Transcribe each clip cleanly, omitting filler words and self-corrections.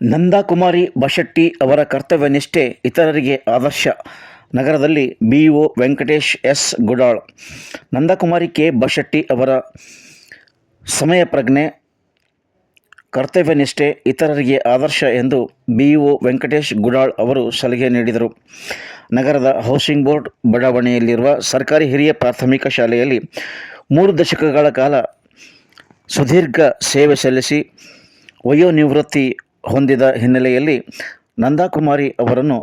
ನಂದಾಕುಮಾರಿ ಬಶೆಟ್ಟಿ ಅವರ ಕರ್ತವ್ಯನಿಷ್ಠೆ ಇತರರಿಗೆ ಆದರ್ಶ. ನಗರದಲ್ಲಿ BEO Venkatesh S Gudal. Nandakumari K Bashetti ಅವರ ಸಮಯ ಪ್ರಜ್ಞೆ, ಕರ್ತವ್ಯನಿಷ್ಠೆ ಇತರರಿಗೆ ಆದರ್ಶ ಎಂದು ಬಿಇಒ ವೆಂಕಟೇಶ್ ಗುಡಾಳ್ ಅವರು ಸಲಹೆ ನೀಡಿದರು. ನಗರದ ಹೌಸಿಂಗ್ ಬೋರ್ಡ್ ಬಡಾವಣೆಯಲ್ಲಿರುವ ಸರ್ಕಾರಿ ಹಿರಿಯ ಪ್ರಾಥಮಿಕ ಶಾಲೆಯಲ್ಲಿ 3 ದಶಕಗಳ ಕಾಲ ಸುದೀರ್ಘ ಸೇವೆ ಸಲ್ಲಿಸಿ ವಯೋನಿವೃತ್ತಿ ಹೊಂದಿದ ಹಿನ್ನೆಲೆಯಲ್ಲಿ ನಂದಾಕುಮಾರಿ ಅವರನ್ನು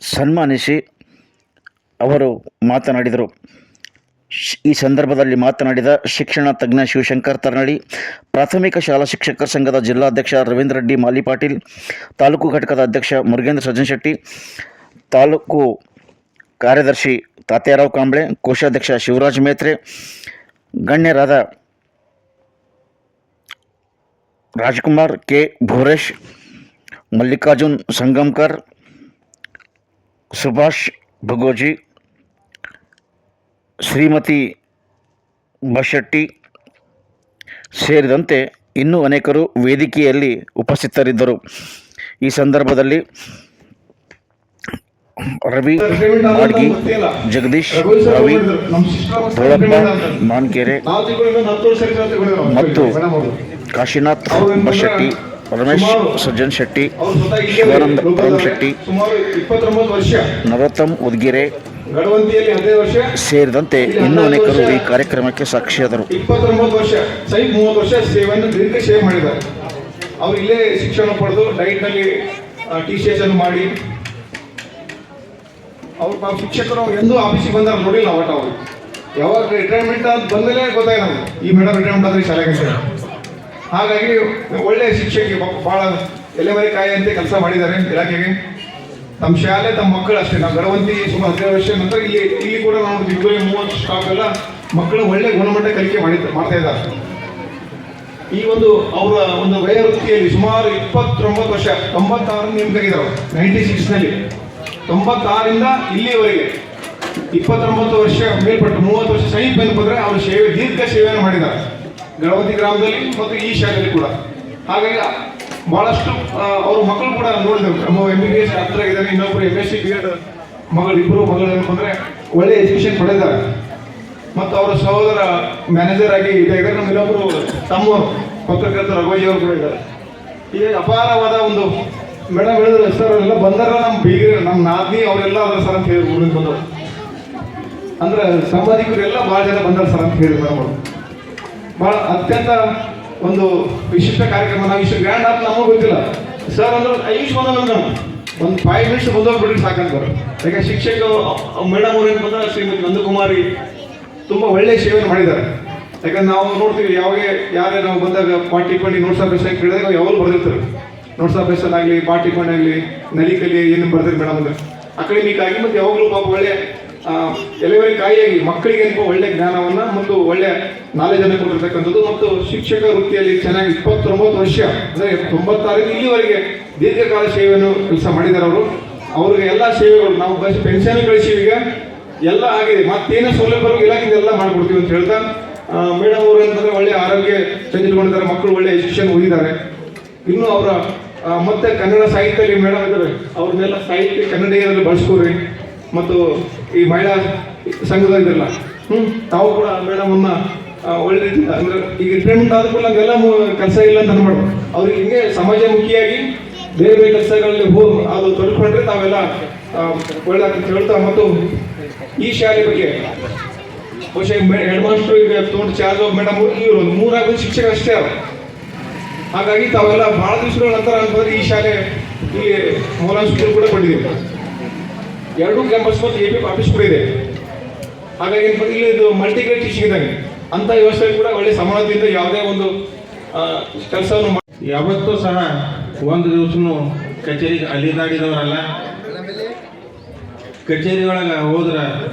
ಸನ್ಮಾನಿಸಿ ಅವರು ಮಾತನಾಡಿದರು. ಈ ಸಂದರ್ಭದಲ್ಲಿ ಮಾತನಾಡಿದ ಶಿಕ್ಷಣ ತಜ್ಞ ಶಿವಶಂಕರ್ ತರ್ನಳ್ಳಿ, ಪ್ರಾಥಮಿಕ ಶಾಲಾ ಶಿಕ್ಷಕರ ಸಂಘದ ಜಿಲ್ಲಾಧ್ಯಕ್ಷ ರವೀಂದ್ರ ರೆಡ್ಡಿ ಮಾಲಿಪಾಟೀಲ್, ತಾಲೂಕು ಘಟಕದ ಅಧ್ಯಕ್ಷ ಮುರುಗೇಂದ್ರ ಸಜ್ಜನ್ ಶೆಟ್ಟಿ, ತಾಲೂಕು ಕಾರ್ಯದರ್ಶಿ ತಾತ್ಯಾರಾವ್ ಕಾಂಬ್ಳೆ, ಕೋಶಾಧ್ಯಕ್ಷ ಶಿವರಾಜ್ ಮೇತ್ರೆ, ಗಣ್ಯರಾದ ರಾಜ್ಕುಮಾರ್ ಕೆ ಭೂರೇಶ್, ಮಲ್ಲಿಕಾರ್ಜುನ್ ಸಂಗಮ್ಕರ್, ಸುಭಾಷ್ ಭಗೋಜಿ, ಶ್ರೀಮತಿ ಬಶೆಟ್ಟಿ ಸೇರಿದಂತೆ ಇನ್ನೂ ಅನೇಕರು ವೇದಿಕೆಯಲ್ಲಿ ಉಪಸ್ಥಿತರಿದ್ದರು. ಈ ಸಂದರ್ಭದಲ್ಲಿ ರವಿ ಮಾಡ್ಗಿ, ಜಗದೀಶ್, ರವಿ ತೋಳಪ್ಪ ಮಾನ್ಕೆರೆ ಮತ್ತು ಕಾಶಿನಾಥ್ ಬಶೆಟ್ಟಿ, ರಮೇಶ್ ಸಜ್ಜನ್ ಶೆಟ್ಟಿ, ಶಿವಾನಂದ ಶೆಟ್ಟಿ, ನರೋತ್ತಮ್ ಉದ್ಗಿರೆ ಸೇರಿದಂತೆ ಇನ್ನೂ ಅನೇಕರು ಈ ಕಾರ್ಯಕ್ರಮಕ್ಕೆ ಸಾಕ್ಷಿಯಾದರು. 29 ವರ್ಷ ಸಹಿತ 30 ವರ್ಷ ಸೇವೆಯನ್ನು ದೀರ್ಘ ಸೇವೆ ಮಾಡಿದ್ದಾರೆ. ಅವರು ಇಲ್ಲೇ ಶಿಕ್ಷಣ ಪಡೆದು ಡೈಟ್ನಲ್ಲಿ ಟಿ ಸ್ಟೇಷನ್ ಮಾಡಿ ಅವ್ರು ಶಿಕ್ಷಕರು ಎಂದೂ ಆಫೀಸಿಗೆ ಬಂದಾಗ ನೋಡಿಲ್ಲ. ಒಟ್ಟು ಅವರು ಯಾವಾಗ ರಿಟೈರ್ಮೆಂಟ್ ಅಂತ ಬಂದಲೇ ಗೊತ್ತಾಗ ನಮಗೆ ಈ ಮೇಡಮ್ ರಿಟೈರ್ಮೆಂಟ್ ಆದರೆ ಶಾಲೆಗೆ. ಹಾಗಾಗಿ ಒಳ್ಳೆಯ ಶಿಕ್ಷಕಿ, ಭಾಳ ಎಲೆಮರೆ ಕಾಯಿ ಅಂತ ಕೆಲಸ ಮಾಡಿದ್ದಾರೆ ಇಲಾಖೆಗೆ. ತಮ್ಮ ಶಾಲೆ ತಮ್ಮ ಮಕ್ಕಳು ಅಷ್ಟೇ. ನಾವು ಗಡವಂತಿ ಸುಮಾರು 15 ವರ್ಷ ನಂತರ ಇಲ್ಲಿ ಕೂಡ ನಾವು 30 ಸ್ಟಾಫ್ ಎಲ್ಲ ಮಕ್ಕಳು ಒಳ್ಳೆ ಗುಣಮಟ್ಟ ಕಲಿಕೆ ಮಾಡ್ತಾ ಇದ್ದಾರೆ. ಈ ಒಂದು ಅವರ ಒಂದು ವಯೋವೃತ್ತಿಯಲ್ಲಿ ಸುಮಾರು 29 ವರ್ಷ, 96 ನೇಮಕಾಗಿದ್ದಾರೆ 96ನಲ್ಲಿ. 96ರಿಂದ ಇಲ್ಲಿವರೆಗೆ 29 ವರ್ಷ ಮೇಲ್ಪಟ್ಟು 30 ವರ್ಷ ಸೈನ್ ಬಂದರೆ ಅವರು ಸೇವೆ ದೀರ್ಘ ಸೇವೆಯನ್ನು ಮಾಡಿದ್ದಾರೆ ಗಣಪತಿ ಗ್ರಾಮದಲ್ಲಿ ಮತ್ತು ಈ ಶಾಲೆಯಲ್ಲಿ ಕೂಡ. ಹಾಗಾಗಿ ಬಹಳಷ್ಟು ಅವ್ರ ಮಕ್ಕಳು ಕೂಡ ನೋಡಿದೆವು. ನಮ್ಮ MBBS ಹತ್ರ ಇದ್ದಾರೆ, ಇನ್ನೊಬ್ಬರು MSc B.Ed ಮಗಳು, ಇಬ್ಬರು ಮಗಳು ಅಂತಂದರೆ ಒಳ್ಳೆ ಎಜುಕೇಶನ್ ಪಡೆದಿದ್ದಾರೆ. ಮತ್ತು ಅವರ ಸಹೋದರ ಮ್ಯಾನೇಜರ್ ಆಗಿ ಇದ್ದಾರೆ. ನಮ್ಮ ಇನ್ನೊಬ್ಬರು ತಮ್ಮವರು ಪತ್ರಕರ್ತ ರಘುವಯ್ಯ ಅವರು ಕೂಡ ಇದ್ದಾರೆ. ಈಗ ಅಪಾರವಾದ ಒಂದು ಮೇಡಮ್ ಹೇಳಿದ್ರು, ಸರ್ ಎಲ್ಲ ಬಂದಾರ ನಮ್ಮ ಬೀಗರು, ನಮ್ಮ ನಾದ್ನಿ ಅವರೆಲ್ಲ ಅದ್ರ ಸರ್ ಅಂತ ಹೇಳಿ ಊರಿಂದ ಬಂದವರು. ಅಂದ್ರೆ ಸಂಬಂಧಿಕರೆಲ್ಲ ಭಾಳ ಜನ ಬಂದಾರ ಸರ್ ಅಂತ ಹೇಳಿ ಮೇಡಮ್ ಅವರು. ಭಾಳ ಅತ್ಯಂತ ಒಂದು ವಿಶಿಷ್ಟ ಕಾರ್ಯಕ್ರಮ. ನಾವು ಇಷ್ಟು ಗ್ರ್ಯಾಂಡ್ ಆದ ನಮಗೂ ಗೊತ್ತಿಲ್ಲ. ಸರ್ ಅಂದ್ರೆ 5 ಬಂದ ಒಂದು 5 ಮಿನಿಟ್ಸ್ ಬಂದೋಗ್ಬಿಟ್ರೆ ಸಾಕಂತಾರೆ. ಯಾಕೆ ಶಿಕ್ಷಕ ಮೇಡಮ್ ಅವ್ರು ಏನು ಬಂದ್ರೆ ಶ್ರೀಮತಿ ನಂದಕುಮಾರಿ ತುಂಬ ಒಳ್ಳೆಯ ಸೇವೆಯನ್ನು ಮಾಡಿದ್ದಾರೆ. ಯಾಕಂದ್ರೆ ನಾವು ನೋಡ್ತೀವಿ ಯಾರೇ ನಾವು ಬಂದಾಗ ಪಾರ್ಟಿ ನೋಟ್ಸ್ ಆಫ್ ಎಸ್ ಕೇಳಿದಾಗ ನಾವು ಯಾವಾಗಲೂ ಬರೆದಿರ್ತಾರೆ. ನೋಟ್ಸ್ ಆಫ್ ಎಸ್ ಆಗಲಿ, ಪಾರ್ಟಿ ಆಗಲಿ, ನಲಿಕಲಿ ಏನು ಬರ್ತಾರೆ ಮೇಡಮ್ ಅಂದ್ರೆ ಅಕಾಡೆಮಿಕ್ ಆಗಿ ಮತ್ತು ಯಾವಾಗಲೂ ಪಾಪ ಒಳ್ಳೆ ಎಲೆವರೆ ಕಾಯಿಯಾಗಿ ಮಕ್ಕಳಿಗೆ ಏನಪ್ಪ ಒಳ್ಳೆ ಜ್ಞಾನವನ್ನು ಮತ್ತು ಒಳ್ಳೆ ನಾಲೆಜನ್ನು ಕೊಟ್ಟಿರ್ತಕ್ಕಂಥದ್ದು. ಮತ್ತು ಶಿಕ್ಷಕ ವೃತ್ತಿಯಲ್ಲಿ ಚೆನ್ನಾಗಿ 29 ವರ್ಷ ಅಂದರೆ 96ರಿಂದ ಇಲ್ಲಿವರೆಗೆ ದೀರ್ಘಕಾಲ ಸೇವೆಯನ್ನು ಕೆಲಸ ಮಾಡಿದ್ದಾರೆ ಅವರು. ಅವ್ರಿಗೆ ಎಲ್ಲ ಸೇವೆಗಳು ನಾವು ಪೆನ್ಷನ್ ಕಳಿಸಿವಿ, ಈಗ ಎಲ್ಲ ಆಗಿದೆ. ಮತ್ತೇನೋ ಸೌಲಭ್ಯ ಇಲಾಖೆಯಿಂದ ಎಲ್ಲ ಮಾಡಿಕೊಡ್ತೀವಿ ಅಂತ ಹೇಳ್ತಾ ಮೇಡಮ್ ಅವರು ಅಂತಂದರೆ ಒಳ್ಳೆ ಆರೋಗ್ಯ ಚಂದಿಟ್ಕೊಂಡಿದ್ದಾರೆ, ಮಕ್ಕಳು ಒಳ್ಳೆ ಎಜುಕೇಶನ್ ಓದಿದ್ದಾರೆ. ಇನ್ನು ಅವರ ಮತ್ತೆ ಕನ್ನಡ ಸಾಹಿತ್ಯದಲ್ಲಿ ಮೇಡಮ್ ಇದ್ದಾರೆ, ಅವ್ರನ್ನೆಲ್ಲ ಸಾಹಿತ್ಯ ಕನ್ನಡಿಗರಲ್ಲಿ ಬಳಸ್ಕೋರಿ. ಮತ್ತು ಈ ಮಹಿಳಾ ಸಂಘದ ಇದ್ರಲ್ಲ ತಾವು ಕೂಡ ಮೇಡಮನ್ನು ಒಳ್ಳೆ ರೀತಿ ಅಂದರೆ ಈಗ ರಿಟೈರ್ಮೆಂಟ್ ಆದ ಕೂಡ ನಮಗೆಲ್ಲ ಕೆಲಸ ಇಲ್ಲ ಅಂತ ಅನ್ಬಾರ್ದು. ಅವ್ರಿಗೆ ಹಿಂಗೆ ಸಮಾಜಮುಖಿಯಾಗಿ ಬೇರೆ ಬೇರೆ ಕೆಲಸಗಳಲ್ಲಿ ಅದು ತೊಡ್ಕೊಂಡ್ರೆ ತಾವೆಲ್ಲ ಒಳ್ಳೆ ಅಂತ ಹೇಳ್ತಾ. ಮತ್ತು ಈ ಶಾಲೆ ಬಗ್ಗೆ ಬಹುಶಃ ಹೆಡ್ ಮಾಸ್ಟರ್ ಈಗ ತೊಗೊಂಡು ಚಾರ್ಜ್ ಮೇಡಮ್ ಇವರು ಒಂದು 3 ಶಿಕ್ಷಕ ಅಷ್ಟೇ ಅವರು. ಹಾಗಾಗಿ ತಾವೆಲ್ಲ ಭಾಳ ದಿವಸಗಳ ನಂತರ ಅಂತಂದ್ರೆ ಈ ಶಾಲೆ ಇಲ್ಲಿ ಮೌಲಾನ ಸ್ಕೂಲ್ ಕೂಡ ಕೊಟ್ಟಿದ್ದೀವಿ. 2 ಕ್ಯಾಂಪಸ್ ಮತ್ತು AP ಆಫೀಸ್ ಕೂಡ ಇದೆ. ಹಾಗಾಗಿ ಇಲ್ಲಿ ಇದು ಮಲ್ಟಿಗ್ರೇಡ್ ಟೀಚಿಂಗ್ ಇದ್ದಂಗೆ ಅಂಥ ವ್ಯವಸ್ಥೆ ಕೂಡ ಒಳ್ಳೆ ಸಮಾನದಿಂದ ಯಾವುದೇ ಒಂದು ಕೆಲಸವನ್ನು ಯಾವತ್ತೂ ಸಹ ಒಂದು ದಿವಸನೂ ಕಚೇರಿಗೆ ಅಲಿದಾಡಿದವರಲ್ಲ. ಕಚೇರಿ ಒಳಗೆ ಹೋದ್ರೆ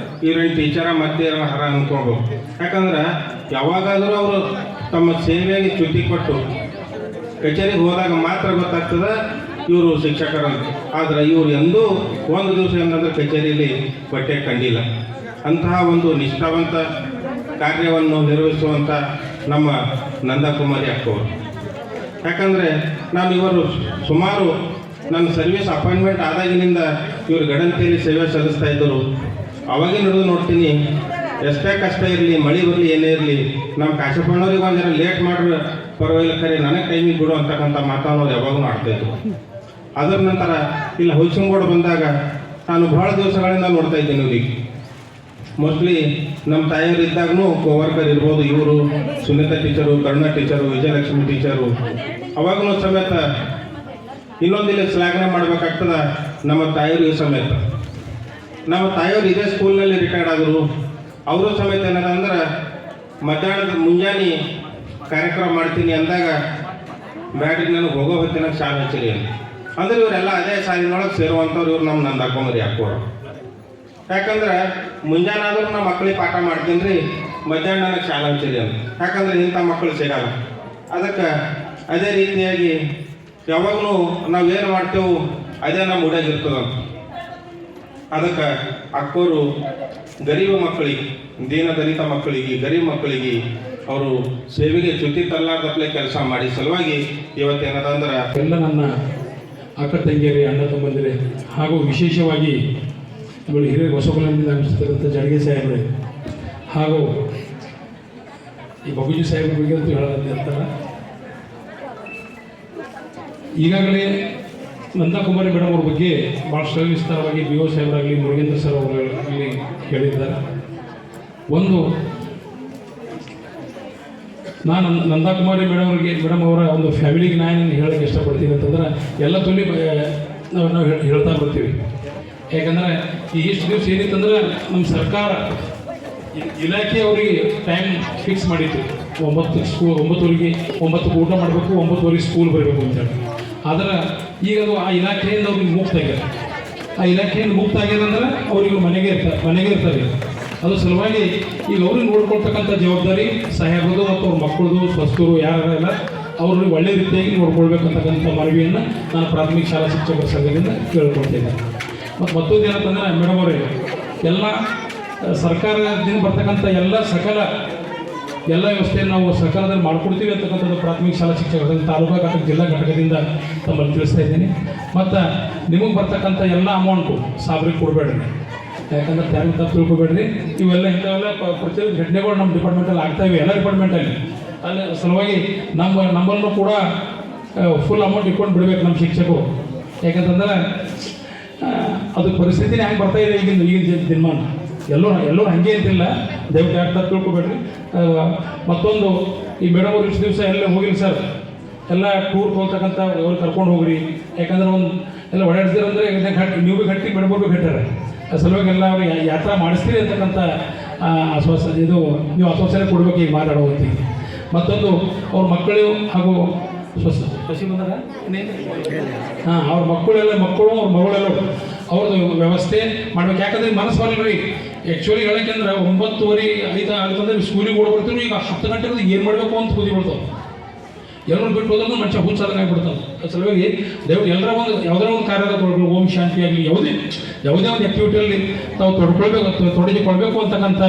ಇವ್ರೇನು ಟೀಚರ ಮತ್ತೆ ಹರ ಅಂದ್ಕೊಂಡು, ಯಾಕಂದ್ರೆ ಯಾವಾಗಾದರೂ ಅವರು ತಮ್ಮ ಸೇವೆಗೆ ಚ್ಯುತಿ ಕೊಟ್ಟು ಕಚೇರಿಗೆ ಹೋದಾಗ ಮಾತ್ರ ಗೊತ್ತಾಗ್ತದೆ ಇವರು ಶಿಕ್ಷಕರಂತ. ಆದರೆ ಇವರು ಎಂದೂ ಒಂದು ದಿವಸ ಏನಂದ್ರೆ ಕಚೇರಿಯಲ್ಲಿ ಬಟ್ಟೆ ಕಂಡಿಲ್ಲ. ಅಂತಹ ಒಂದು ನಿಷ್ಠಾವಂತ ಕಾರ್ಯವನ್ನು ನಿರ್ವಹಿಸುವಂಥ ನಮ್ಮ ನಂದಾಕುಮಾರಿ ಅಕ್ಕವರು ಯಾಕಂದರೆ ನಾನು ಇವರು ಸುಮಾರು ನನ್ನ ಸರ್ವಿಸ್ ಅಪಾಯಿಂಟ್ಮೆಂಟ್ ಆದಾಗಿನಿಂದ ಇವರು ಗಡಂತಿಯಲ್ಲಿ ಸೇವೆ ಸಲ್ಲಿಸ್ತಾ ಇದ್ದರು. ಅವಾಗೇ ನೋಡ್ತೀನಿ, ಎಷ್ಟೇ ಕಷ್ಟ ಇರಲಿ, ಮಳೆ ಬರಲಿ, ಏನೇ ಇರಲಿ, ನಮ್ಮ ಕಾಶಪ್ಪಣ್ಣವ್ರಿಗೆ ಒಂದಿನ ಲೇಟ್ ಮಾಡ್ರೆ ಪರವಾಗಿಲ್ಲ, ಖರೆ ನನಗೆ ಟೈಮಿಗೆ ಬಿಡು ಅಂತಕ್ಕಂಥ ಮಾತನ್ನು ಅವ್ರು ಯಾವಾಗೂ ಮಾಡ್ತಾಯಿದ್ರು. ಅದರ ನಂತರ ಇಲ್ಲಿ ಹೌಸಿಂಗ್ ಬಂದಾಗ ನಾನು ಭಾಳ ದಿವಸಗಳಿಂದ ನೋಡ್ತಾ ಇದ್ದೀನಿ ಇವ್ರಿಗೆ. ಮೋಸ್ಟ್ಲಿ ನಮ್ಮ ತಾಯಿಯವರು ಇದ್ದಾಗೂ ಕೋವರ್ಕರ್ ಇರ್ಬೋದು, ಇವರು ಸುನೀತಾ ಟೀಚರು, ಕರುಣಾ ಟೀಚರು, ವಿಜಯಲಕ್ಷ್ಮಿ ಟೀಚರು, ಅವಾಗೂ ಸಮೇತ ಇನ್ನೊಂದಿಲ್ಲ ಶ್ಲಾಘನೆ ಮಾಡಬೇಕಾಗ್ತದ ನಮ್ಮ ತಾಯಿಯವರು ಸಮೇತ. ನಮ್ಮ ತಾಯಿಯವರು ಇದೇ ಸ್ಕೂಲ್ನಲ್ಲಿ ರಿಟೈರ್ಡ್ ಆದರು. ಅವರು ಸಮೇತ ಏನದ ಅಂದ್ರೆ ಮಧ್ಯಾಹ್ನದ ಮುಂಜಾನೆ ಕಾರ್ಯಕ್ರಮ ಮಾಡ್ತೀನಿ ಅಂದಾಗ ಬ್ಯಾಟ್ರಿ ನನಗೆ ಹೋಗೋ ಹೊತ್ತಿನಾಗ ಶಾಲೆ ಹಚ್ಚಿರಿ ಅಂತ ಅಂದ್ರೆ ಇವರೆಲ್ಲ ಅದೇ ಸಾಲಿನೊಳಗೆ ಸೇರುವಂಥವ್ರು. ಇವ್ರು ನಮ್ಮ ನಂದಾಕೊಂಬರಿ ಹಾಕೋರು. ಯಾಕಂದ್ರೆ ಮುಂಜಾನೆ ಆದರೂ ನಮ್ಮ ಮಕ್ಕಳಿಗೆ ಪಾಠ ಮಾಡ್ತೀನಿ ರೀ, ಮಧ್ಯಾಹ್ನ ನನಗೆ ಶಾಲೆ ಹಚ್ಚಿರಿ ಅಂತ. ಯಾಕಂದ್ರೆ ಇಂಥ ಮಕ್ಕಳು ಸಿಗಲ್ಲ. ಅದಕ್ಕೆ ಅದೇ ರೀತಿಯಾಗಿ ಯಾವಾಗಲೂ ನಾವೇನು ಮಾಡ್ತೇವೆ ಅದೇ ನಮ್ಮ ಹುಡುಗಿರ್ತದಂತ. ಅದಕ್ಕೆ ಅಕ್ಕೋರು ಗರೀಬ ಮಕ್ಕಳಿಗೆ, ದೀನದಲಿತ ಮಕ್ಕಳಿಗೆ, ಗರೀಬ್ ಮಕ್ಕಳಿಗೆ ಅವರು ಸೇವೆಗೆ ಚ್ಯುತಿ ತಲ್ಲಾರ್ದಪ್ಲೆ ಕೆಲಸ ಮಾಡಿ ಸಲುವಾಗಿ ಇವತ್ತೇನದ ಅಂದ್ರೆ ಎಲ್ಲ ನನ್ನ ಅಕ್ಕ ತಂಗಿಯರೇ, ಅಣ್ಣ ತಮ್ಮಂದಿರೇ, ಹಾಗೂ ವಿಶೇಷವಾಗಿ ಇವರು ಹಿರಿಯ ಹೊಸಕೊಲದಿಂದ ಆಗಮಿಸಿರ್ತಕ್ಕಂಥ ಜಡ್ಗೆ ಸಾಹೇಬ್ರೆ ಹಾಗೂ ಈ ಬಗುಜಿ ಸಾಹೇಬ್ರ ಬಗ್ಗೆ ಅಂತೂ ಹೇಳೋದಂತೆ ಅಂತಾರ. ಈಗಾಗಲೇ ನಂದಾಕುಮಾರಿ ಮೇಡಮ್ ಅವ್ರ ಬಗ್ಗೆ ಭಾಳ ಸವಿಸ್ತಾರವಾಗಿ ಬಿ ಒ ಸಾಹೇಬರಾಗಲಿ, ಮುರುಗೇಂದ್ರ ಸರ್ ಅವರಾಗಲಿ ಹೇಳಿದ್ದಾರೆ. ಒಂದು ನಾನು ನಂದಾಕುಮಾರಿ ಮೇಡಮ್ ಅವರ ಒಂದು ಫ್ಯಾಮಿಲಿಗೆ ನಾನು ಹೇಳೋಕ್ಕೆ ಇಷ್ಟಪಡ್ತೀನಿ ಅಂತಂದ್ರೆ ಎಲ್ಲ ತೊಲಿ ನಾವು ಹೇಳ್ತಾ ಬರ್ತೀವಿ. ಯಾಕಂದರೆ ಈಗ ಇಷ್ಟು ದಿವಸ ಏನಿತ್ತಂದ್ರೆ ನಮ್ಮ ಸರ್ಕಾರ ಇಲಾಖೆ ಅವರಿಗೆ ಟೈಮ್ ಫಿಕ್ಸ್ ಮಾಡಿತ್ತು, 9 ಊಟ ಮಾಡಬೇಕು, 9 ಸ್ಕೂಲ್ ಬರಬೇಕು ಅಂತೇಳಿ. ಆದರೆ ಈಗ ಅದು ಆ ಇಲಾಖೆಯಿಂದ ಅವ್ರಿಗೆ ಮುಕ್ತ ಆಗ್ಯದ. ಆ ಇಲಾಖೆಯಿಂದ ಮುಕ್ತ ಆಗ್ಯದಂದ್ರೆ ಅವ್ರಿಗೆ ಮನೆಗೆ ಇರ್ತಾರೆ. ಅದು ಸಲುವಾಗಿ ಈಗ ಅವ್ರಿಗೆ ನೋಡ್ಕೊಳ್ತಕ್ಕಂಥ ಜವಾಬ್ದಾರಿ ಸಾಹೇಬ್ರದು ಮತ್ತು ಅವ್ರ ಮಕ್ಕಳದು, ಸ್ವಸ್ಥರು ಯಾರೆಲ್ಲ ಅವ್ರಿಗೆ ಒಳ್ಳೆ ರೀತಿಯಾಗಿ ನೋಡ್ಕೊಳ್ಬೇಕಂತಕ್ಕಂಥ ಮನವಿಯನ್ನು ನಾನು ಪ್ರಾಥಮಿಕ ಶಾಲಾ ಶಿಕ್ಷಕರ ಸಂಘದಿಂದ ಕೇಳ್ಕೊಳ್ತೇನೆ. ಮತ್ತು ಮತ್ತೊಂದು ಏನಂತಂದರೆ ಮೇಡಮ್ ಅವರೇ, ಎಲ್ಲ ಸರ್ಕಾರದಿಂದ ಬರ್ತಕ್ಕಂಥ ಎಲ್ಲ ವ್ಯವಸ್ಥೆಯನ್ನು ನಾವು ಸರ್ಕಾರದಲ್ಲಿ ಮಾಡ್ಕೊಡ್ತೀವಿ ಅಂತಕ್ಕಂಥದ್ದು ಪ್ರಾಥಮಿಕ ಶಾಲಾ ಶಿಕ್ಷಕರ ತಾಲೂಕಾ ಘಟಕ, ಜಿಲ್ಲಾ ಘಟಕದಿಂದ ತಮ್ಮಲ್ಲಿ ತಿಳಿಸ್ತಾ ಇದ್ದೀನಿ. ಮತ್ತು ನಿಮಗೆ ಬರ್ತಕ್ಕಂಥ ಎಲ್ಲ ಅಮೌಂಟು ಸಾಬ್ರಿಗೆ ಕೊಡಬೇಡ್ರಿ. ಯಾಕಂದ್ರೆ ಯಾರು ತಪ್ಪು ತಿಳ್ಕೊಬೇಡ್ರಿ. ಇಂಥವೆಲ್ಲ ಪ್ರತಿಯೊಂದು ಘಟನೆಗಳು ನಮ್ಮ ಡಿಪಾರ್ಟ್ಮೆಂಟಲ್ಲಿ ಆಗ್ತಾಯಿವೆ, ಎಲ್ಲ ಡಿಪಾರ್ಟ್ಮೆಂಟಲ್ಲಿ. ಅಲ್ಲಿ ಸಲುವಾಗಿ ನಮ್ಮಲ್ಲೂ ಕೂಡ ಫುಲ್ ಅಮೌಂಟ್ ಇಟ್ಕೊಂಡು ಬಿಡಬೇಕು ನಮ್ಮ ಶಿಕ್ಷಕರು. ಯಾಕಂತಂದ್ರೆ ಅದು ಪರಿಸ್ಥಿತಿನೇ ಹೆಂಗೆ ಬರ್ತಾಯಿದೆ ಈಗಿನ ದಿನಮಾನ. ಎಲ್ಲರೂ ಹಾಗೆ ಅಂತಿಲ್ಲ, ದಯವಿಟ್ಟು ಯಾರು ತಪ್ಪು ತಿಳ್ಕೊಬೇಡ್ರಿ. ಮತ್ತೊಂದು, ಈ ಮೇಡಮ್ ಅವ್ರು ಇಷ್ಟು ದಿವಸ ಎಲ್ಲ ಹೋಗಿಲ್ಲ ಸರ್, ಎಲ್ಲ ಟೂರ್ ಹೋಗ್ತಕ್ಕಂಥ ಅವ್ರು ಕರ್ಕೊಂಡು ಹೋಗ್ರಿ. ಯಾಕಂದ್ರೆ ಎಲ್ಲ ಓಡಾಡ್ತೀರಂದ್ರೆ ನೀವು ಭೀ ಗಟ್ಟಿ ಮೇಡಮ್ ಅವ್ರು ಭೀ ಗಟ್ಟಾರೆ. ಸಲುವಾಗಿ ಎಲ್ಲ ಅವ್ರಿಗೆ ಯಾತ್ರಾ ಮಾಡಿಸ್ತೀರಿ ಅಂತಕ್ಕಂಥ ನೀವು ಆಶ್ವಾಸನೆ ಕೊಡ್ಬೇಕು ಈಗ ಮಾತಾಡೋ ಹೊತ್ತಿಗೆ. ಮತ್ತೊಂದು, ಅವ್ರ ಮಕ್ಕಳು ಹಾಗೂ ಶಶಿ ಬಂದಾಗ ಅವ್ರ ಮಕ್ಕಳು ಅವ್ರ ಮಗಳೆಲ್ಲ ಅವ್ರದ್ದು ವ್ಯವಸ್ಥೆ ಮಾಡ್ಬೇಕು. ಯಾಕಂದ್ರೆ ಮನಸ್ಸು ಬರಲ್ರಿ. ಆ್ಯಕ್ಚುಲಿ ಹೇಳೋಕೆಂದ್ರೆ 9:45 ಆಗತ್ತಂದ್ರೆ ಸ್ಕೂಲಿಗೆ ಓಡ್ಬರ್ತೀವಿ. ಈಗ 10 ಗಂಟೆಗೆ ಏನು ಮಾಡಬೇಕು ಅಂತ ಕೂದಿಬಿಡ್ತಾವೆ. ಎಲ್ಲರೂ ಬಿಟ್ಟು ಹೋದ್ರೆ ಮನುಷ್ಯ ಹುಚ್ಚಾದಂಗೆ ಆಗಿಬಿಡ್ತಾವೆ. ಸಲುವಾಗಿ ದಯವಿಟ್ಟು ಎಲ್ಲರ ಯಾವುದೋ ಒಂದು ಕಾರ್ಯದ ಓಂ ಶಾಂತಿ ಆಗಲಿ, ಯಾವುದೇ ಒಂದು ಆ್ಯಕ್ಟಿವಿಟಿಯಲ್ಲಿ ತಾವು ತೊಡಗಿಕೊಳ್ಬೇಕು ಅಂತಕ್ಕಂಥ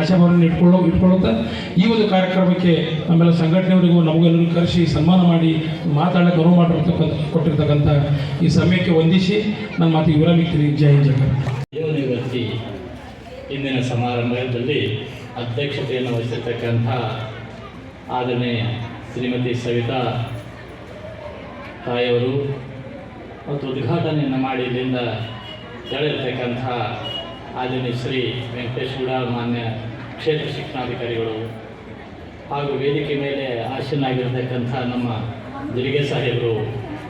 ಆಶಾಭಾವನೆ ಇಟ್ಕೊಳ್ಳುತ್ತಾ ಈ ಒಂದು ಕಾರ್ಯಕ್ರಮಕ್ಕೆ ನಮ್ಮೆಲ್ಲ ಸಂಘಟನೆಯವರಿಗೂ ನಮಗೆಲ್ಲರಿಗೂ ಕರೆಸಿ ಸನ್ಮಾನ ಮಾಡಿ ಮಾತಾಡೋಕ್ಕೆ ಅನುವು ಕೊಟ್ಟಿರ್ತಕ್ಕಂಥ ಈ ಸಮಯಕ್ಕೆ ವಂದಿಸಿ ನನ್ನ ಮಾತಿಗೆ ವಿರಾಮಿಕ್ತೀನಿ. ಜೈ ಹಿಂದ್ ಜಗತ್. ಯುವನಿವೃತ್ತಿ ಇಂದಿನ ಸಮಾರಂಭದಲ್ಲಿ ಅಧ್ಯಕ್ಷತೆಯನ್ನು ವಹಿಸಿರ್ತಕ್ಕಂಥ ಆದರಣೀಯ ಶ್ರೀಮತಿ ಸವಿತಾ ತಾಯಿಯವರು ಮತ್ತು ಉದ್ಘಾಟನೆಯನ್ನು ಮಾಡಿ ಇಲ್ಲಿಂದ ತೆರಳಿರ್ತಕ್ಕಂಥ ಆದರಣೀಯ ಶ್ರೀ ವೆಂಕಟೇಶ್ ಗೌಡ ಮಾನ್ಯ ಕ್ಷೇತ್ರ ಶಿಕ್ಷಣಾಧಿಕಾರಿಗಳು ಹಾಗೂ ವೇದಿಕೆ ಮೇಲೆ ಆಸೀನರಾಗಿರ್ತಕ್ಕಂಥ ನಮ್ಮ ಜರಿಗೆ ಸಾಹೇಬರು,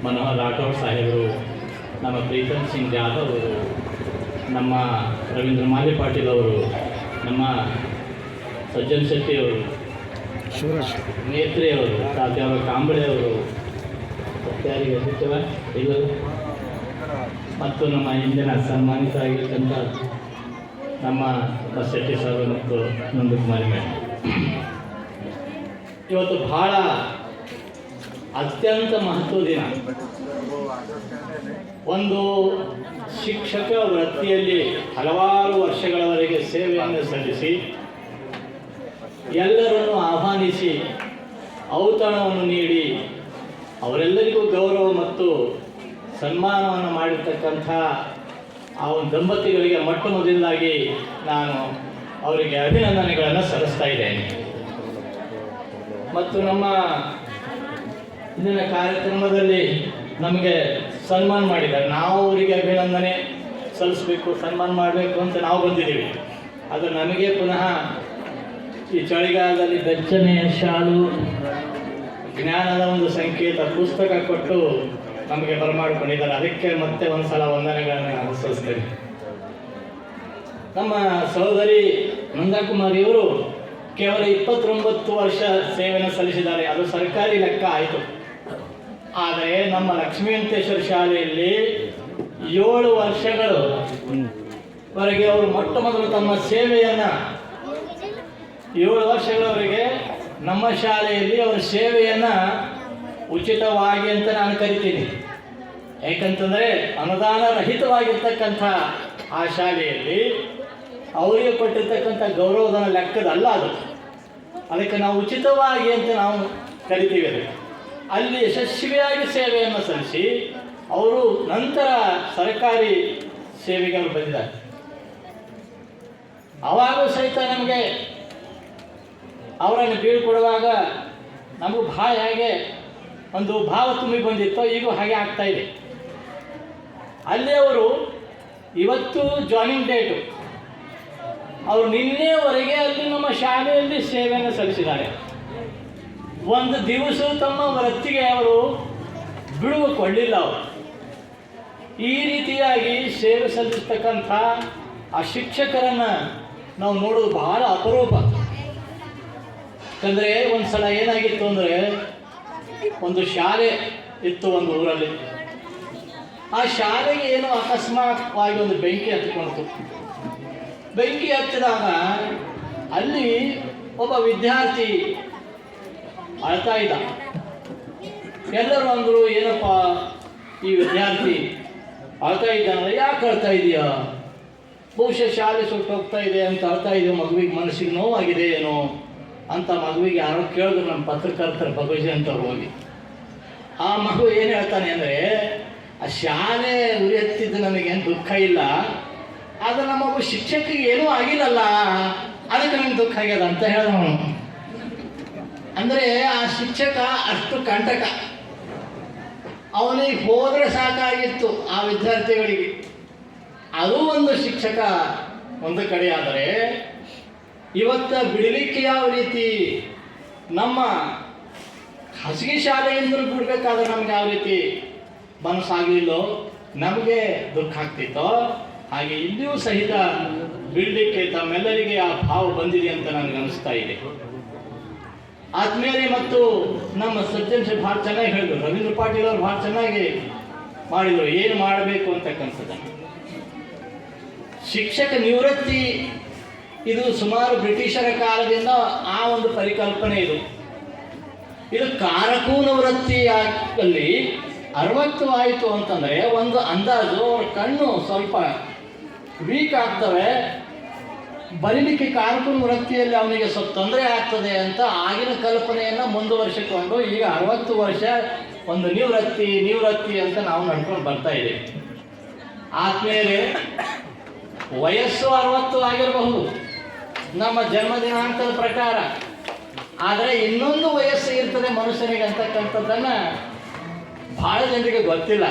ಮನೋಹರ್ ರಾಠೋಡ್ ಸಾಹೇಬರು, ನಮ್ಮ ಪ್ರೀತಮ್ ಸಿಂಗ್ ಜಾಧವ್ ಅವರು, ನಮ್ಮ ರವೀಂದ್ರ ಮಾಲಿ ಪಾಟೀಲ್ ಅವರು, ನಮ್ಮ ಸಜ್ಜನ್ ಶೆಟ್ಟಿ ಅವರು, ನೇತ್ರಿ ಅವರು, ತಾತ್ಯಾವ ಕಾಂಬಳೆ ಅವರು, ಸತ್ಯಾರಿಗೆ ಇಲ್ಲ, ಮತ್ತು ನಮ್ಮ ಇಂದಿನ ಸನ್ಮಾನಿತ ಆಗಿರ್ತಕ್ಕಂಥ ನಮ್ಮ ಶೆಟ್ಟಿ ಸರ್ ಮತ್ತು ನಂದಕುಮಾರಿ ಮೇಡಮ್. ಇವತ್ತು ಬಹಳ ಅತ್ಯಂತ ಮಹತ್ವದ ದಿನ. ಒಂದು ಶಿಕ್ಷಕ ವೃತ್ತಿಯಲ್ಲಿ ಹಲವಾರು ವರ್ಷಗಳವರೆಗೆ ಸೇವೆಯನ್ನು ಸಲ್ಲಿಸಿ ಎಲ್ಲರನ್ನು ಆಹ್ವಾನಿಸಿ ಔತಣವನ್ನು ನೀಡಿ ಅವರೆಲ್ಲರಿಗೂ ಗೌರವ ಮತ್ತು ಸನ್ಮಾನವನ್ನು ಮಾಡಿರ್ತಕ್ಕಂಥ ಆ ಒಂದು ದಂಪತಿಗಳಿಗೆ ಮೊಟ್ಟ ಮೊದಲಾಗಿ ನಾನು ಅವರಿಗೆ ಅಭಿನಂದನೆಗಳನ್ನು ಸಲ್ಲಿಸ್ತಾ ಇದ್ದೇನೆ. ಮತ್ತು ನಮ್ಮ ಇಂದಿನ ಕಾರ್ಯಕ್ರಮದಲ್ಲಿ ನಮಗೆ ಸನ್ಮಾನ ಮಾಡಿದ್ದಾರೆ. ನಾವು ಅವರಿಗೆ ಅಭಿನಂದನೆ ಸಲ್ಲಿಸಬೇಕು, ಸನ್ಮಾನ ಮಾಡಬೇಕು ಅಂತ ನಾವು ಬಂದಿದ್ದೀವಿ. ಅದು ನಮಗೆ ಪುನಃ ಈ ಚಳಿಗಾಲದಲ್ಲಿ ಬೆಚ್ಚನೆಯ ಶಾಲು, ಜ್ಞಾನದ ಒಂದು ಸಂಕೇತ ಪುಸ್ತಕ ಕೊಟ್ಟು ನಮಗೆ ಬರಮಾಡಿಕೊಂಡಿದ್ದಾರೆ. ಅದಕ್ಕೆ ಮತ್ತೆ ಒಂದು ಸಲ ವಂದನೆಗಳನ್ನು ನಾನು ಸಲ್ಲಿಸ್ತೇನೆ. ನಮ್ಮ ಸಹೋದರಿ ನಂದಾಕುಮಾರಿಯವರು ಕೇವಲ 29 ವರ್ಷ ಸೇವೆಯನ್ನು ಸಲ್ಲಿಸಿದ್ದಾರೆ. ಅದು ಸರ್ಕಾರಿ ಲೆಕ್ಕ ಆಯಿತು. ಆದರೆ ನಮ್ಮ ಲಕ್ಷ್ಮೀ ವೆಂಕಟೇಶ್ವರ ಶಾಲೆಯಲ್ಲಿ 7 ವರ್ಷಗಳು ವರೆಗೆ ಅವರು ಮೊಟ್ಟ ಮೊದಲು ತಮ್ಮ ಸೇವೆಯನ್ನು 7 ವರ್ಷಗಳವರೆಗೆ ನಮ್ಮ ಶಾಲೆಯಲ್ಲಿ ಅವರ ಸೇವೆಯನ್ನು ಉಚಿತವಾಗಿ ಅಂತ ನಾನು ಕರಿತೀನಿ. ಯಾಕಂತಂದರೆ ಅನುದಾನ ರಹಿತವಾಗಿರ್ತಕ್ಕಂಥ ಆ ಶಾಲೆಯಲ್ಲಿ ಅವರಿಗೆ ಕೊಟ್ಟಿರ್ತಕ್ಕಂಥ ಗೌರವಧನ ಲೆಕ್ಕದಲ್ಲ ಅದು. ಅದಕ್ಕೆ ನಾವು ಉಚಿತವಾಗಿ ಅಂತ ನಾವು ಕರಿತೀವಿ. ಅದಕ್ಕೆ ಅಲ್ಲಿ ಯಶಸ್ವಿಯಾಗಿ ಸೇವೆಯನ್ನು ಸಲ್ಲಿಸಿ ಅವರು ನಂತರ ಸರ್ಕಾರಿ ಸೇವೆಗೆ ಅವರು ಬಂದಿದ್ದಾರೆ. ಅವಾಗೂ ಸಹಿತ ನಮಗೆ ಅವರನ್ನು ಬೀಳ್ಕೊಡುವಾಗ ನಮಗೂ ಹೇಗೆ ಒಂದು ಭಾವ ತುಂಬಿ ಬಂದಿತ್ತೋ ಈಗೂ ಹಾಗೆ ಆಗ್ತಾ ಇದೆ. ಅಲ್ಲಿ ಅವರು ಇವತ್ತು ಜಾಯಿನಿಂಗ್ ಡೇಟು, ಅವರು ನಿನ್ನೆವರೆಗೆ ಅಲ್ಲಿ ನಮ್ಮ ಶಾಲೆಯಲ್ಲಿ ಸೇವೆಯನ್ನು ಸಲ್ಲಿಸಿದ್ದಾರೆ. ಒಂದು ದಿವಸ ತಮ್ಮ ವೃತ್ತಿಗೆ ಅವರು ಬಿಡುವು ಕೊಡಲಿಲ್ಲ. ಅವರು ಈ ರೀತಿಯಾಗಿ ಸೇವೆ ಸಲ್ಲಿಸ್ತಕ್ಕಂಥ ಆ ಶಿಕ್ಷಕರನ್ನು ನಾವು ನೋಡೋದು ಬಹಳ ಅಪರೂಪ. ಯಾಕಂದರೆ ಒಂದು ಸಲ ಏನಾಗಿತ್ತು ಅಂದರೆ, ಒಂದು ಶಾಲೆ ಇತ್ತು ಒಂದು ಊರಲ್ಲಿ. ಆ ಶಾಲೆಗೆ ಏನೋ ಅಕಸ್ಮಾತ್ವಾಗಿ ಒಂದು ಬೆಂಕಿ ಹತ್ತಿಕೊಂಡಿತು. ಬೆಂಕಿ ಹತ್ತಿದಾಗ ಅಲ್ಲಿ ಒಬ್ಬ ವಿದ್ಯಾರ್ಥಿ ಅಳ್ತಾ ಇದ್ದ. ಎಲ್ಲರೂ ಅಂದರು, ಏನಪ್ಪ ಈ ವಿದ್ಯಾರ್ಥಿ ಅಳ್ತಾ ಇದ್ದಾನಲ್ಲ, ಯಾಕೆ ಅಳ್ತಾ ಇದೆಯಾ? ಬಹುಶಃ ಶಾಲೆ ಸುಟ್ಟು ಹೋಗ್ತಾ ಇದೆ ಅಂತ ಅಳ್ತಾ ಇದೆಯೋ, ಮಗುವಿಗೆ ಮನಸ್ಸಿಗೆ ನೋವಾಗಿದೆ ಏನೋ ಅಂತ ಮಗುವಿಗೆ ಯಾರೋ ಕೇಳಿದ್ರು. ನಮ್ಮ ಪತ್ರಕರ್ತರ ಭಗವಜಿ ಅಂತವ್ರು ಹೋಗಿ ಆ ಮಗು ಏನು ಹೇಳ್ತಾನೆ ಅಂದರೆ, ಆ ಶಾಲೆ ಉರಿ ಹತ್ತಿದ್ದು ನನಗೇನು ದುಃಖ ಇಲ್ಲ, ಆದರೆ ನಮ್ಮೊಬ್ಬ ಶಿಕ್ಷಕಿಗೆ ಏನೂ ಆಗಿಲ್ಲಲ್ಲ, ಅದಕ್ಕೆ ನನಗೆ ದುಃಖ ಆಗ್ಯದ ಅಂತ ಹೇಳಿದವನು. ಅಂದರೆ ಆ ಶಿಕ್ಷಕ ಅಷ್ಟು ಕಂಟಕ. ಅವನಿಗೆ ಹೋದರೆ ಸಾಕಾಗಿತ್ತು ಆ ವಿದ್ಯಾರ್ಥಿಗಳಿಗೆ. ಅದು ಒಂದು ಶಿಕ್ಷಕ ಒಂದು ಕಡೆ. ಆದರೆ ಇವತ್ತು ಬಿಡಲಿಕ್ಕೆ ಯಾವ ರೀತಿ ನಮ್ಮ ಖಾಸಗಿ ಶಾಲೆಯಿಂದಲೂ ಬಿಡಬೇಕಾದ್ರೆ ನಮ್ಗೆ ಯಾವ ರೀತಿ ಮನಸ್ಸಾಗಲಿಲ್ಲೋ, ನಮಗೆ ದುಃಖ ಆಗ್ತಿತ್ತೋ, ಹಾಗೆ ಇಲ್ಲಿಯೂ ಸಹಿತ ಬಿಡಲಿಕ್ಕೆ ತಮ್ಮೆಲ್ಲರಿಗೆ ಆ ಭಾವ ಬಂದಿದೆ ಅಂತ ನನಗೆ ಅನಿಸ್ತಾ ಇದೆ. ಆದ್ಮೇಲೆ ಮತ್ತು ನಮ್ಮ ಸಜ್ಜನ್ ಭಾಳ ಚೆನ್ನಾಗಿ ಹೇಳಿದ್ರು, ರವೀಂದ್ರ ಪಾಟೀಲ್ ಅವರು ಭಾಳ ಚೆನ್ನಾಗಿ ಮಾಡಿದರು ಏನು ಮಾಡಬೇಕು ಅಂತಕ್ಕಂಥದ್ದನ್ನು. ಶಿಕ್ಷಕ ನಿವೃತ್ತಿ ಇದು ಸುಮಾರು ಬ್ರಿಟಿಷರ ಕಾಲದಿಂದ ಆ ಒಂದು ಪರಿಕಲ್ಪನೆ ಇದು ಕಾರಕೂನ ವೃತ್ತಿಯಲ್ಲಿ 60 ಆಯಿತು ಅಂತಂದರೆ ಒಂದು ಅಂದಾಜು ಅವ್ರ ಕಣ್ಣು ಸ್ವಲ್ಪ ವೀಕ್ ಆಗ್ತವೆ, ಬರೀಲಿಕ್ಕೆ ಕಾರಕೂನ ವೃತ್ತಿಯಲ್ಲಿ ಅವನಿಗೆ ಸ್ವಲ್ಪ ತೊಂದರೆ ಆಗ್ತದೆ ಅಂತ ಆಗಿನ ಕಲ್ಪನೆಯನ್ನು ಮುಂದುವರಿಸಿಕೊಂಡು ಈಗ 60 ವರ್ಷ ಒಂದು ನಿವೃತ್ತಿ ಅಂತ ನಾವು ನಡ್ಕೊಂಡು ಬರ್ತಾ ಇದ್ದೀವಿ. ಆದ್ಮೇಲೆ ವಯಸ್ಸು 60 ಆಗಿರಬಹುದು ನಮ್ಮ ಜನ್ಮ ದಿನಾಂಕದ ಪ್ರಕಾರ, ಆದರೆ ಇನ್ನೊಂದು ವಯಸ್ಸು ಇರ್ತದೆ ಮನುಷ್ಯನಿಗೆ ಅಂತಕ್ಕಂಥದ್ದನ್ನು ಭಾಳ ಜನರಿಗೆ ಗೊತ್ತಿಲ್ಲ.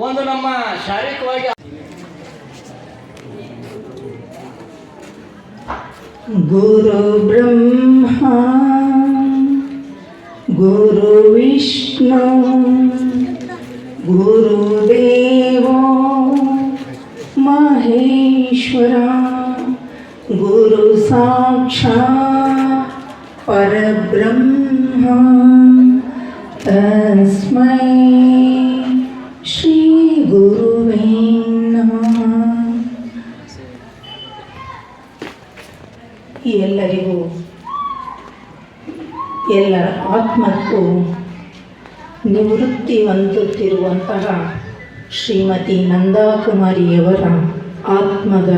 ಒಂದು ನಮ್ಮ ಶಾರೀರಿಕವಾಗಿ ಗುರು ಬ್ರಹ್ಮ ಗುರು ವಿಷ್ಣು ಗುರುದೇವೋ ಮಹೇಶ್ವರ ಗುರು ಸಾಕ್ಷಾತ್ ಪರಬ್ರಹ್ಮ ತಸ್ಮೈ ಶ್ರೀ ಗುರುವೇ ನಮಃ. ಎಲ್ಲರಿಗೂ ಎಲ್ಲರ ಆತ್ಮಕ್ಕೂ ನಿವೃತ್ತಿ ಹೊಂದುತ್ತಿರುವಂತಹ ಶ್ರೀಮತಿ ನಂದಾಕುಮಾರಿಯವರ ಆತ್ಮದ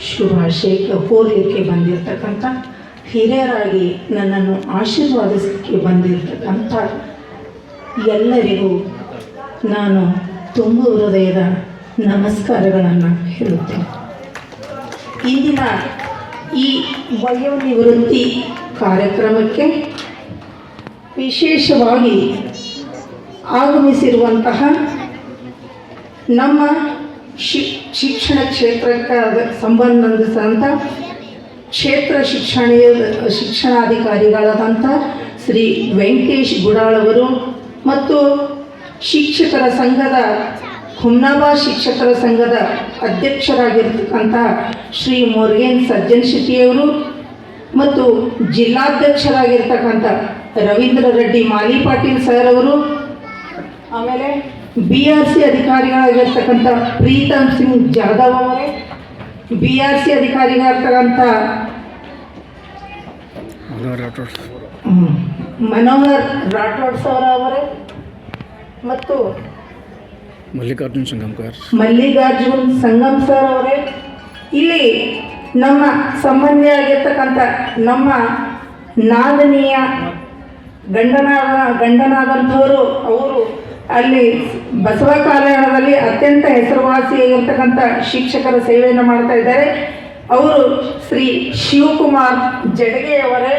ಶುಭಾಶಯಕ್ಕೆ ಕೋರಲಿಕ್ಕೆ ಬಂದಿರತಕ್ಕಂಥ ಹಿರಿಯರಾಗಿ ನನ್ನನ್ನು ಆಶೀರ್ವಾದಿಸಕ್ಕೆ ಬಂದಿರತಕ್ಕಂಥ ಎಲ್ಲರಿಗೂ ನಾನು ತುಂಬ ಹೃದಯದ ನಮಸ್ಕಾರಗಳನ್ನು ಹೇಳುತ್ತೇನೆ. ಇಂದಿನ ಈ ವಯೋನಿವೃತ್ತಿ ಕಾರ್ಯಕ್ರಮಕ್ಕೆ ವಿಶೇಷವಾಗಿ ಆಗಮಿಸಿರುವಂತಹ ನಮ್ಮ ಶಿಕ್ಷಣ ಕ್ಷೇತ್ರಕ್ಕೆ ಸಂಬಂಧಿಸಿದಂಥ ಕ್ಷೇತ್ರ ಶಿಕ್ಷಣಾಧಿಕಾರಿಗಳಾದಂಥ ಶ್ರೀ ವೆಂಕಟೇಶ್ ಗುಡಾಳವರು ಮತ್ತು ಶಿಕ್ಷಕರ ಸಂಘದ ಹುಮ್ನಾಬಾದ್ ಶಿಕ್ಷಕರ ಸಂಘದ ಅಧ್ಯಕ್ಷರಾಗಿರ್ತಕ್ಕಂಥ ಶ್ರೀ ಮುರುಗೇನ್ ಸಜ್ಜನ್ ಶೆಟ್ಟಿಯವರು ಮತ್ತು ಜಿಲ್ಲಾಧ್ಯಕ್ಷರಾಗಿರ್ತಕ್ಕಂಥ ರವೀಂದ್ರ ರೆಡ್ಡಿ ಮಾಲಿಪಾಟೀಲ್ ಸರ್ ಅವರು, ಆಮೇಲೆ BRC ಅಧಿಕಾರಿಗಳಾಗಿರ್ತಕ್ಕಂಥ ಪ್ರೀತಮ್ ಸಿಂಗ್ ಜಾಧವ್ ಅವರೇ, BRC ಅಧಿಕಾರಿಗಳಾಗಿರ್ತಕ್ಕಂಥ ಮನೋಹರ್ ರಾಠೋಡ್ ಸರ್ ಅವರೇ ಮತ್ತು ಮಲ್ಲಿಕಾರ್ಜುನ್ ಸಂಗಮ್ ಸರ್ ಅವರೇ, ಇಲ್ಲಿ ನಮ್ಮ ಸಂಬಂಧಿಯಾಗಿರ್ತಕ್ಕಂಥ ನಮ್ಮ ನಾದನೀಯ ಗಂಡನಾದಂಥವರು, ಅವರು ಅಲ್ಲಿ ಬಸವ ಕಲ್ಯಾಣದಲ್ಲಿ ಅತ್ಯಂತ ಹೆಸರುವಾಸಿಯಾಗಿರ್ತಕ್ಕಂಥ ಶಿಕ್ಷಕರ ಸೇವೆಯನ್ನು ಮಾಡ್ತಾ ಇದ್ದಾರೆ. ಅವರು ಶ್ರೀ ಶಿವಕುಮಾರ್ ಜಡಗೆಯವರೇ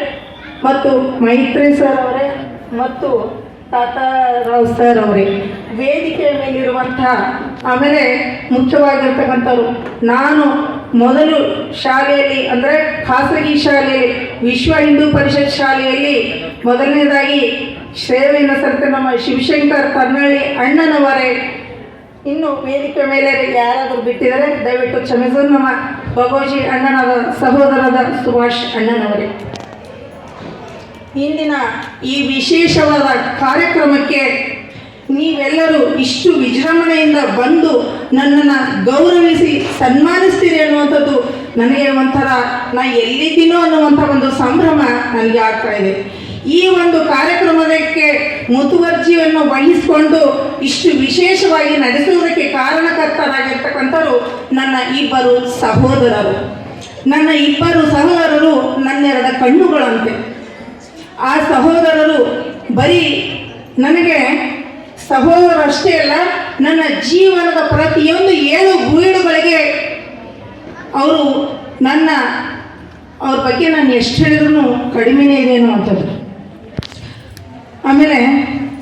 ಮತ್ತು ಮೈತ್ರಿ ಸರ್ ಅವರೇ ಮತ್ತು ತಾತಾರಾವ್ ಸರ್ ಅವರೇ, ವೇದಿಕೆಯ ಮೇಲಿರುವಂಥ, ಆಮೇಲೆ ಮುಖ್ಯವಾಗಿರ್ತಕ್ಕಂಥವ್ರು, ನಾನು ಮೊದಲು ಶಾಲೆಯಲ್ಲಿ ಅಂದರೆ ಖಾಸಗಿ ಶಾಲೆಯಲ್ಲಿ ವಿಶ್ವ ಹಿಂದೂ ಪರಿಷತ್ ಶಾಲೆಯಲ್ಲಿ ಮೊದಲನೇದಾಗಿ ಸೇವೆಯನ್ನು ಸಲ್ಲಿಸಿದ ನಮ್ಮ ಶಿವಶಂಕರ್ ಕರ್ನಳ್ಳಿ ಅಣ್ಣನವರೇ, ಇನ್ನು ವೇದಿಕೆ ಮೇಲೆ ಯಾರಾದರೂ ಬಿಟ್ಟಿದ್ದಾರೆ ದಯವಿಟ್ಟು ಕ್ಷಮಿಸು. ನಮ್ಮ ಬಗೋಜಿ ಅಣ್ಣನಾದ ಸಹೋದರದ ಸುಭಾಷ್ ಅಣ್ಣನವರೇ, ಇಂದಿನ ಈ ವಿಶೇಷವಾದ ಕಾರ್ಯಕ್ರಮಕ್ಕೆ ನೀವೆಲ್ಲರೂ ಇಷ್ಟು ವಿಜೃಂಭಣೆಯಿಂದ ಬಂದು ನನ್ನನ್ನು ಗೌರವಿಸಿ ಸನ್ಮಾನಿಸ್ತೀರಿ ಅನ್ನುವಂಥದ್ದು ನನಗೆ ಒಂಥರ ನಾ ಎಲ್ಲಿದ್ದೀನೋ ಅನ್ನುವಂಥ ಒಂದು ಸಂಭ್ರಮ ನನಗೆ ಆಗ್ತಾ ಇದೆ. ಈ ಒಂದು ಕಾರ್ಯಕ್ರಮಕ್ಕೆ ಮುತುವರ್ಜಿಯನ್ನು ವಹಿಸಿಕೊಂಡು ಇಷ್ಟು ವಿಶೇಷವಾಗಿ ನಡೆಸುವುದಕ್ಕೆ ಕಾರಣಕರ್ತರಾಗಿರ್ತಕ್ಕಂಥವರು ನನ್ನ ಇಬ್ಬರು ಸಹೋದರರು. ನನ್ನ ಇಬ್ಬರು ಸಹೋದರರು ನನ್ನೆರಡ ಕಣ್ಣುಗಳಂತೆ. ಆ ಸಹೋದರರು ಬರೀ ನನಗೆ ಸಹೋದರಷ್ಟೇ ಅಲ್ಲ, ನನ್ನ ಜೀವನದ ಪ್ರತಿಯೊಂದು 7 ಬೀಳುಗಳಿಗೆ ಅವ್ರ ಬಗ್ಗೆ ನಾನು ಎಷ್ಟು ಹೇಳಿದ್ರು ಕಡಿಮೆನೇ ಇದೆ ಅನ್ನುವಂಥದ್ದು. ಆಮೇಲೆ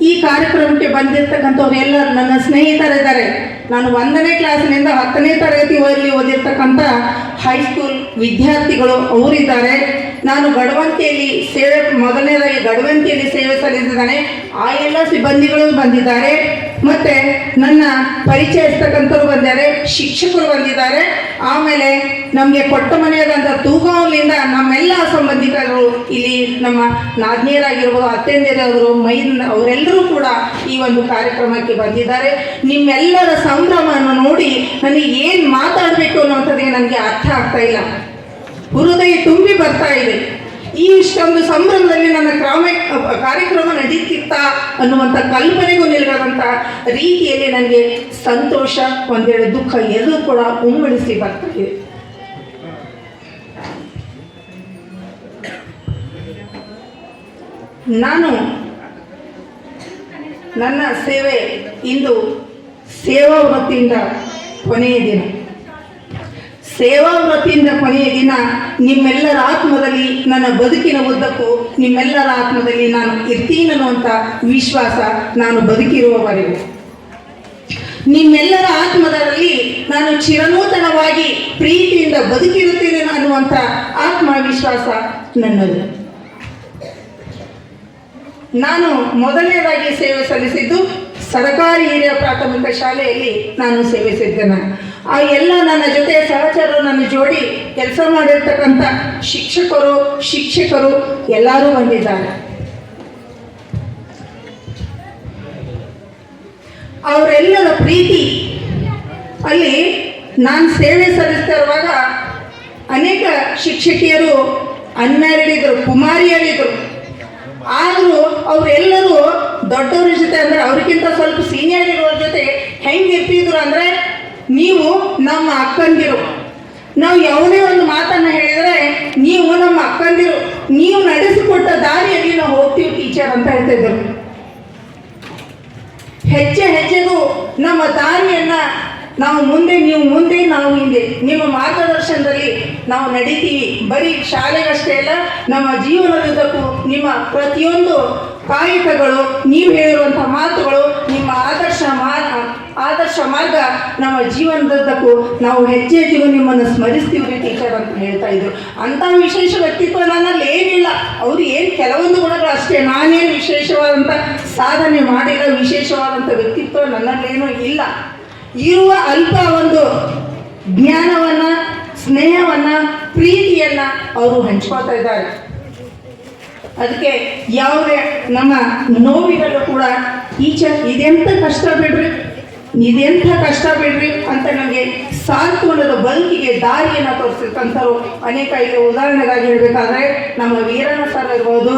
ಈ ಕಾರ್ಯಕ್ರಮಕ್ಕೆ ಬಂದಿರತಕ್ಕಂಥವ್ರು ಎಲ್ಲರೂ ನನ್ನ ಸ್ನೇಹಿತರಿದ್ದಾರೆ. ನಾನು 1ನೇ ಕ್ಲಾಸಿನಿಂದ 10ನೇ ತರಗತಿಯಲ್ಲಿ ಓದಿರ್ತಕ್ಕಂಥ ಹೈಸ್ಕೂಲ್ ವಿದ್ಯಾರ್ಥಿಗಳು ಅವರಿದ್ದಾರೆ. ನಾನು ಗಡವಂತಿಯಲ್ಲಿ ಮೊದಲನೇದಾಗಿ ಗಡವಂತಿಯಲ್ಲಿ ಸೇವೆ ಸಲ್ಲಿಸಿದ್ದಾನೆ. ಆ ಎಲ್ಲ ಸಿಬ್ಬಂದಿಗಳು ಬಂದಿದ್ದಾರೆ, ಮತ್ತು ನನ್ನ ಪರಿಚಯಿಸ್ತಕ್ಕಂಥವ್ರು ಬಂದಿದ್ದಾರೆ, ಶಿಕ್ಷಕರು ಬಂದಿದ್ದಾರೆ. ಆಮೇಲೆ ನಮಗೆ ಕೊಟ್ಟ ಮನೆಯಾದಂಥ ತೂಗಾವಲಿಂದ ನಮ್ಮೆಲ್ಲ ಸಂಬಂಧಿಕರು ಇಲ್ಲಿ ನಮ್ಮ ನಾದ್ನಿಯರಾಗಿರ್ಬೋದು, ಅತ್ತೆಂದಿರಾದರು, ಅವರೆಲ್ಲರೂ ಕೂಡ ಈ ಒಂದು ಕಾರ್ಯಕ್ರಮಕ್ಕೆ ಬಂದಿದ್ದಾರೆ. ನಿಮ್ಮೆಲ್ಲರ ಸಂಭ್ರಮವನ್ನು ನೋಡಿ ನನಗೆ ಏನು ಮಾತಾಡಬೇಕು ಅನ್ನುವಂಥದ್ದೇ ನನಗೆ ಅರ್ಥ ಆಗ್ತಾ ಇಲ್ಲ. ಹೃದಯ ತುಂಬಿ ಬರ್ತಾ ಇದೆ. ಈ ಇಷ್ಟೊಂದು ಸಂಭ್ರಮದಲ್ಲಿ ನನ್ನ ಕಾರ್ಯಕ್ರಮ ನಡೀತಿತ್ತ ಅನ್ನುವಂಥ ಕಲ್ಪನೆಗೂ ನಿಲ್ಲದಂಥ ರೀತಿಯಲ್ಲಿ ನನಗೆ ಸಂತೋಷ, ಒಂದೆರಡು ದುಃಖ ಎರಡೂ ಕೂಡ ಉಮ್ಮಳಿಸಿ ಬರ್ತಾ ಇದೆ. ನಾನು ನನ್ನ ಸೇವೆ ಇಂದು ಸೇವಾ ವೃತ್ತಿಯಿಂದ ಕೊನೆಯ ದಿನ. ಸೇವಾ ವೃತ್ತಿಯಿಂದ ಕೊನೆಯ ದಿನ ನಿಮ್ಮೆಲ್ಲರ ಆತ್ಮದಲ್ಲಿ, ನನ್ನ ಬದುಕಿನ ಉದ್ದಕ್ಕೂ ನಿಮ್ಮೆಲ್ಲರ ಆತ್ಮದಲ್ಲಿ ನಾನು ಇರ್ತೀನನ್ನುವಂಥ ವಿಶ್ವಾಸ ನಾನು ಬದುಕಿರುವವರೆಗೂ. ನಿಮ್ಮೆಲ್ಲರ ಆತ್ಮದಲ್ಲಿ ನಾನು ಚಿರನೂತನವಾಗಿ ಪ್ರೀತಿಯಿಂದ ಬದುಕಿರುತ್ತೇನೆ ಅನ್ನುವಂಥ ಆತ್ಮವಿಶ್ವಾಸ ನನ್ನದು. ನಾನು ಮೊದಲನೇದಾಗಿ ಸೇವೆ ಸಲ್ಲಿಸಿದ್ದು ಸರ್ಕಾರಿ ಹಿರಿಯ ಪ್ರಾಥಮಿಕ ಶಾಲೆಯಲ್ಲಿ ನಾನು ಸೇವೆ ಸಲ್ಲಿಸಿದ್ದೇನೆ. ಆ ಎಲ್ಲ ನನ್ನ ಜೊತೆ ಸಹಚರರು, ನನ್ನ ಜೋಡಿ ಕೆಲಸ ಮಾಡಿರ್ತಕ್ಕಂಥ ಶಿಕ್ಷಕರು ಎಲ್ಲರೂ ಬಂದಿದ್ದಾರೆ. ಅವರೆಲ್ಲರ ಪ್ರೀತಿ ಅಲ್ಲಿ ನಾನು ಸೇವೆ ಸಲ್ಲಿಸ್ತಾ ಇರುವಾಗ ಅನೇಕ ಶಿಕ್ಷಕಿಯರು ಅನ್ಮ್ಯಾರಿಡ್ ಇದ್ದರು, ಕುಮಾರಿಯರಿದ್ದರು. ಆದರೂ ಅವರೆಲ್ಲರೂ ದೊಡ್ಡವ್ರ ಜೊತೆ ಅಂದರೆ ಅವ್ರಿಗಿಂತ ಸ್ವಲ್ಪ ಸೀನಿಯರ್ ಇರೋರ ಜೊತೆ ಹೆಂಗಿರ್ತಿದ್ರು ಅಂದರೆ, ನೀವು ನಮ್ಮ ಅಕ್ಕಂದಿರು, ನಾವು ಯಾವುದೇ ಒಂದು ಮಾತನ್ನು ಹೇಳಿದರೆ ನೀವು ನಮ್ಮ ಅಕ್ಕಂದಿರು, ನೀವು ನಡೆಸಿಕೊಟ್ಟ ದಾರಿಯಲ್ಲಿ ನಾವು ಹೋಗ್ತೀವಿ ಟೀಚರ್ ಅಂತ ಹೇಳ್ತಾ ಇದ್ದರು. ಹೆಜ್ಜೆ ಹೆಜ್ಜೆಗೂ ನಮ್ಮ ದಾರಿಯನ್ನ ನಾವು ಮುಂದೆ, ನೀವು ಮುಂದೆ, ನಾವು ಹಿಂದೆ, ನಿಮ್ಮ ಮಾರ್ಗದರ್ಶನದಲ್ಲಿ ನಾವು ನಡೀತೀವಿ. ಬರೀ ಶಾಲೆಗಷ್ಟೇ ಅಲ್ಲ, ನಮ್ಮ ಜೀವನದುದ್ದಕ್ಕೂ ನಿಮ್ಮ ಪ್ರತಿಯೊಂದು ಕಾಯಕಗಳು, ನೀವು ಹೇಳಿರುವಂಥ ಮಾತುಗಳು, ನಿಮ್ಮ ಆದರ್ಶ ಮಾರ್ಗ ನಮ್ಮ ಜೀವನದುದ್ದಕ್ಕೂ ನಾವು ಹೆಜ್ಜೆ ಹೆಜ್ಜೆಗೂ ನಿಮ್ಮನ್ನು ಸ್ಮರಿಸ್ತೀವಿ ಟೀಚರ್ ಅಂತ ಹೇಳ್ತಾ ಇದ್ರು. ಅಂಥ ವಿಶೇಷ ವ್ಯಕ್ತಿತ್ವ ನನ್ನಲ್ಲಿ ಏನಿಲ್ಲ. ಅವರು ಏನು ಕೆಲವೊಂದು ಗುಣಗಳು ಅಷ್ಟೇ, ನಾನೇನು ವಿಶೇಷವಾದಂಥ ಸಾಧನೆ ಮಾಡಿಲ್ಲ, ವಿಶೇಷವಾದಂಥ ವ್ಯಕ್ತಿತ್ವ ನನ್ನಲ್ಲೇನೂ ಇಲ್ಲ. ಇರುವ ಅಲ್ಪ ಒಂದು ಜ್ಞಾನವನ್ನು, ಸ್ನೇಹವನ್ನು, ಪ್ರೀತಿಯನ್ನು ಅವರು ಹಂಚ್ಕೊಳ್ತಾ ಇದ್ದಾರೆ. ಅದಕ್ಕೆ ಯಾವುದೇ ನಮ್ಮ ನೋವಿನಲ್ಲೂ ಕೂಡ ಟೀಚರ್ ಇದೆಂಥ ಕಷ್ಟ ಬಿಡ್ರಿ ಅಂತ ನಮಗೆ ಸಾಂತ್ವನದ ಬದುಕಿಗೆ ದಾರಿಯನ್ನು ತೋರಿಸಿರ್ತಂಥವ್ರು ಅನೇಕ. ಈಗ ಉದಾಹರಣೆಗಾಗಿ ಹೇಳಬೇಕಾದ್ರೆ ನಮ್ಮ ವೀರಣ್ಣ ಸರ್ ಇರ್ಬೋದು,